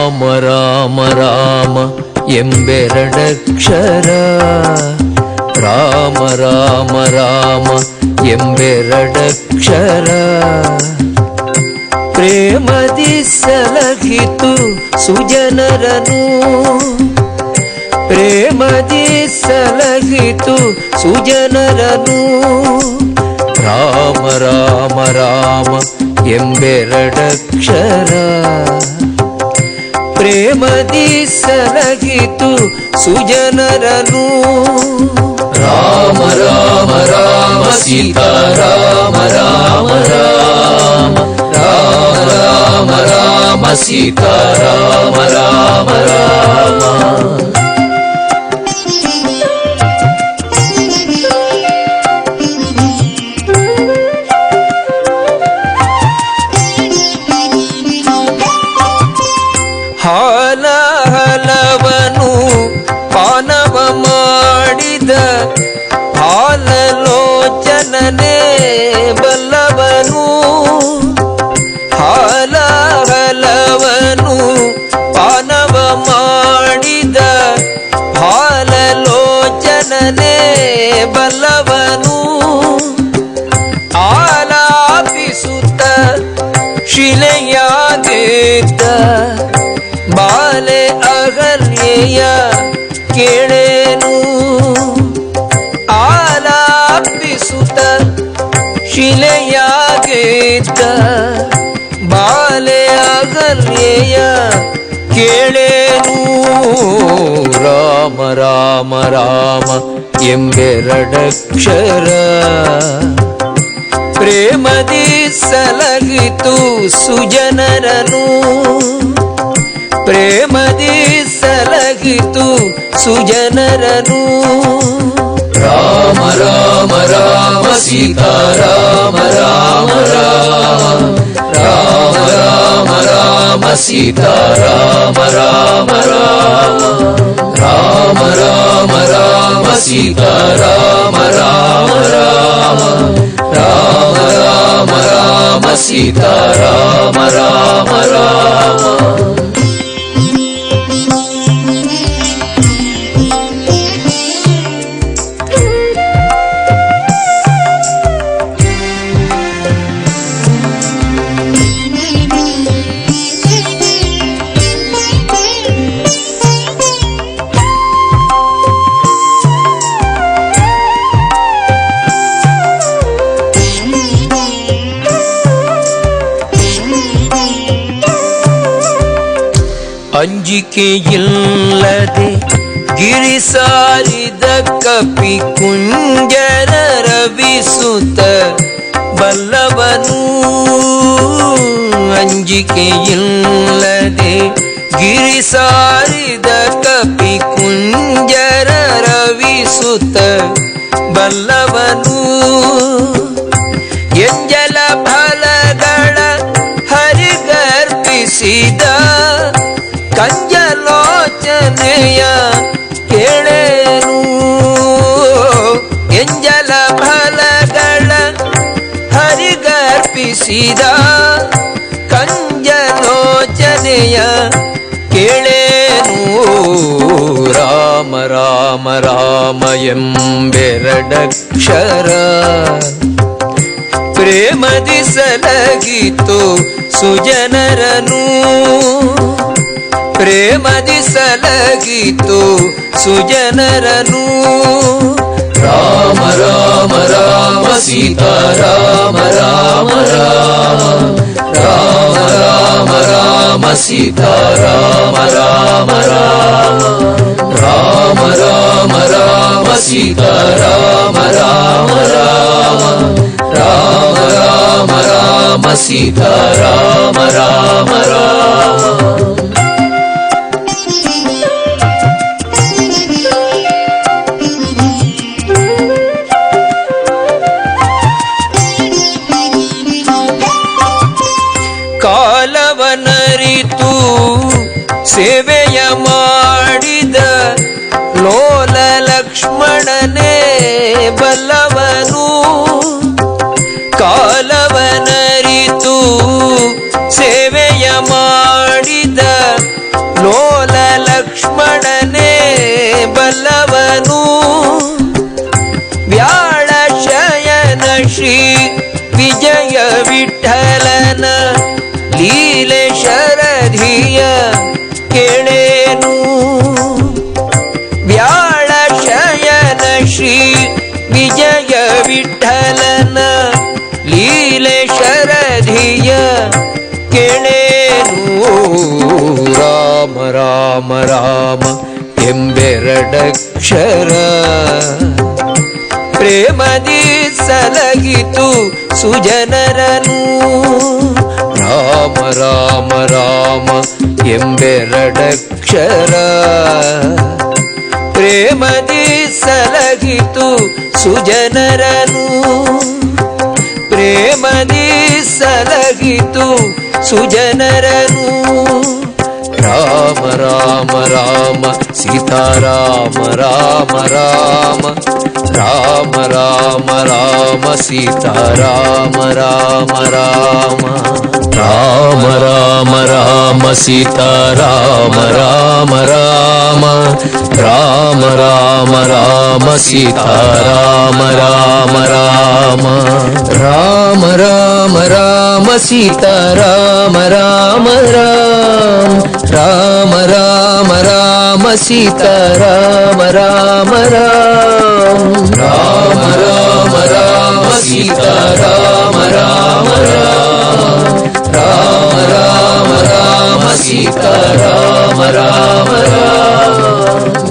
ರಾಮ ರಾಮ ರಾಮ ಎಂಬೆರಡಕ್ಷರ, ರಾಮ ರಾಮ ರಾಮ ಎಂಬೆರಡಕ್ಷರ. ಪ್ರೇಮದಿ ಸಲಹಿತು ಸುಜನರನು, ಪ್ರೇಮದಿ ಸಲಹಿತು ಸುಜನರನು. ರಾಮ ರಾಮ ರಾಮ ಎಂಬೆರಡಕ್ಷರ, ಪ್ರೇಮದಿ ಸಲಹಿತು ಸುಜನರನು. ರಾಮ ರಾಮ ರಾಮ ಸೀತಾರಾಮ ರಾಮ ರಾಮ, ರಾಮ ರಾಮ ರಾಮ ಸೀತಾರಾಮ ರಾಮ ರಾಮ. ಹಾಲ ಹಲವನು ಪಾನವ ಮಾಡಿದ, ಹಾಲಲೋಚನನೇ ಬಲ್ಲವನು. ಹಾಲ ಹಲವನು ಪಾನವ ಮಾಡಿದ, ಹಾಲಲೋಚನನೇ ಬಲ್ಲವನು. ಆಲಾಪಿಸುತ್ತ ಶಿಲೆಯಾಗಿದ್ದ ಬಾಲೆ ಅಗಲ್ಯೆಯ ಕೇಳೇನು. ಆಲಾಪಿಸುತ್ತ ಶಿಲೆಯಾಗಿದ್ದ ಬಾಲೆ ಅಗಲ್ಯೆಯ ಕೇಳೇನು. ರಾಮ ರಾಮ ರಾಮ ಎಂಬೆರಡಕ್ಷರ, ಪ್ರೇಮದಿ ಸಲಹಿತು ಸುಜನರನು, ಪ್ರೇಮದಿ ಸಲಹಿತು ಸುಜನರನು. ರಾಮ ರಾಮ ರಾಮ ಸೀತಾರಾಮ ರಾಮ ರಾಮ, ರಾಮ ರಾಮ ರಾಮ ಸೀತಾರಾಮ ರಾಮ ರಾಮ, ರಾಮ ರಾಮ ರಾಮ ಸೀತಾರಾಮ ರಾಮ ರಾಮ, ರಾಮ ರಾಮ ರಾಮ ಸೀತಾರಾಮ ರಾಮ ರಾಮ. ಅಂಜಿಕೆಯಿಲ್ಲದೆ ಗಿರಿ ಸಾರಿದ ಕಪಿ ಕುಂಜರ ರವಿಸುತ್ತ ಬಲ್ಲವನು. ಅಂಜಿಕೆಯಿಲ್ಲದೆ ಗಿರಿ ಸಾರಿದ ಕಪಿ ಕುಂಜರ ರವಿಸುತ್ತ ಬಲ್ಲವನು. ಎಂಜಲ ಫಲಗಳ ಹರಿಗರ್ಪಿಸಿದ ಕಂಜಲೋಚನೆಯ ಕೇಳೇನು. ಎಂಜಲ ಫಲಗಳ ಹರಿಗರ್ಪಿಸಿದ ಕಂಜಲೋಚನೆಯ ಕೇಳೇನು. ರಾಮ ರಾಮ ರಾಮ ಎಂಬೆರಡಕ್ಷರ, ಪ್ರೇಮದಿ ಸಲಹಿತು ಸುಜನರನು, ಪ್ರೇಮದಿ ಸಲಹಿತು ಸುಜನರನು. ರಾಮ ರಾಮ ರಾಮ ಸೀತಾರಾಮ ರಾಮ ರಾಮ, ರಾಮ ರಾಮ ರಾಮ ಸೀತಾರಾಮ ರಾಮ ರಾಮ, ರಾಮ ರಾಮ ರಾಮ ಸೀತಾರಾಮ ರಾಮ ರಾಮ, ರಾಮ ರಾಮ ರಾಮ ಸೀತಾರಾಮ ರಾಮ ರಾಮ. ಕಾಲವನರಿತು ಸೇವೆಯ ಮಾಡಿದ ಲೋಲ ಲಕ್ಷ್ಮಣನೇ ಬಲ್ಲವನು. ಕಾಲವನರಿತು ಸೇವೆಯ ಮಾಡಿದ ಶರಧಿಯ ಕೇಳೇನು ವ್ಯಾಳ ಶಯನ ಶ್ರೀ ವಿಜಯ ವಿಠಲನ ಲೀಲೆ ಶರಧಿಯ ಕೇಳೇನು ರಾಮ ರಾಮ ರಾಮ ಎಂಬೆರಡಕ್ಷರ ಪ್ರೇಮದಿ ಸಲಗಿತು ಸುಜನರನು ರಾಮ ರಾಮ ರಾಮ ಎಂಬೆರಡಕ್ಷರ ಪ್ರೇಮದಿ ಸಲಗಿತು ಸುಜನರನು ಪ್ರೇಮದಿ ಸಲಗಿತು ಸುಜನರನು ರಾಮ ರಾಮ ರಾಮ ಸೀತಾರಾಮ ರಾಮ ರಾಮ ರಾಮ ರಾಮ ರಾಮ ಸೀತಾರಾಮ ರಾಮ ರಾಮ ರಾಮ ರಾಮ ರಾಮ ಸೀತಾರಾಮ ರಾಮ ರಾಮ ರಾಮ ರಾಮ ರಾಮ ಸೀತಾರಾಮ ರಾಮ ರಾಮ ರಾಮ ರಾಮ ರಾಮ ಸೀತಾರಾಮ ರಾಮ ರಾಮ ರಾಮ ರಾಮ ರಾಮ ಸೀತಾರಾಮ ರಾಮ ರಾಮ ರಾಮ ರಾಮ ರಾಮ ಸೀತಾರಾಮ ರಾಮ ರಾಮ ರಾಮ ರಾಮ ರಾಮ ಸೀತಾರಾಮ ರಾಮ ರಾಮ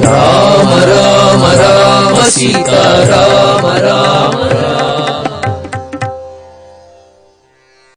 ರಾಮ ರಾಮ ರಾಮ ಸೀತಾರಾಮ